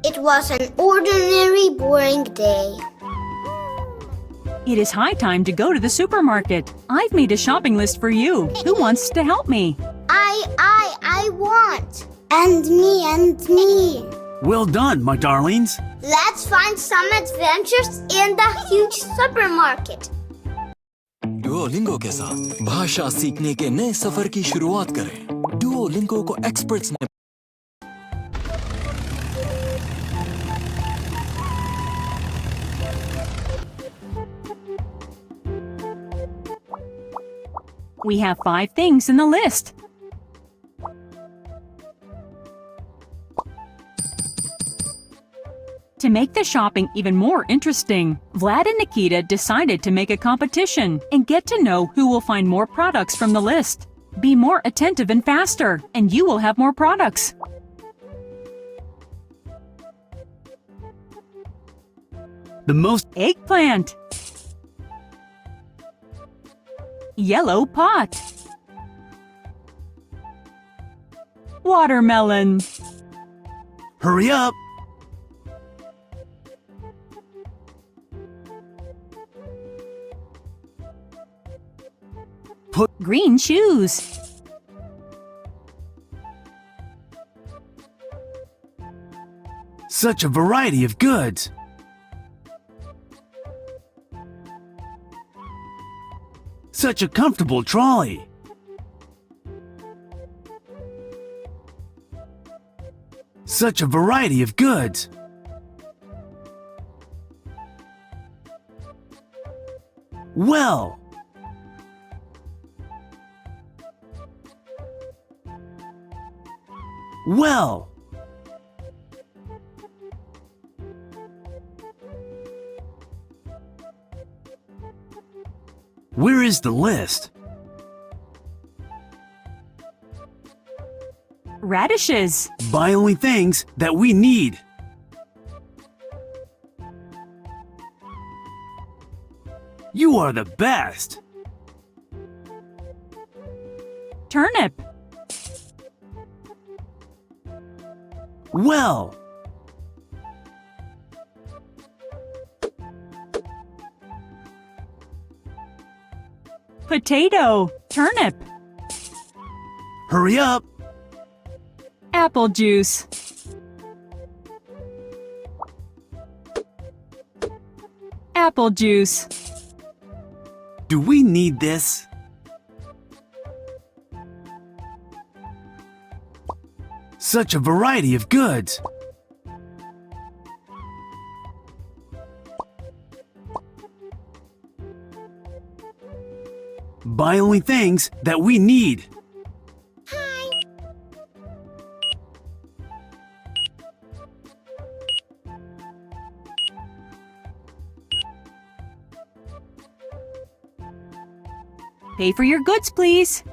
It was an ordinary, boring day. It is high time to go to the supermarket. I've made a shopping list for you. Who wants to help me? I want. And me. Well done, my darlings. Let's find some adventures in the huge supermarket. Duolingo के साथ भाषा सीखने के नए सफर की शुरुआत करें। Duolingo को एक्सपर्ट्स ने We have 5 things in the list. To make the shopping even more interesting, Vlad and Nikita decided to make a competition and get to know who will find more products from the list. Be more attentive and faster, and you will have more products. The most Eggplant. Yellow pot. Watermelon. hurry up. Green shoes. Such a variety of goods. Such a comfortable trolley. Such a variety of goods. Well. Well. Where is the list? Radishes. Buy only things that we need. You are the best. Turnip. Well. Potato. Turnip. Hurry up. Apple juice. Apple juice. Do we need this? Such a variety of goods. Buy only things that we need. Hi. Pay for your goods, please.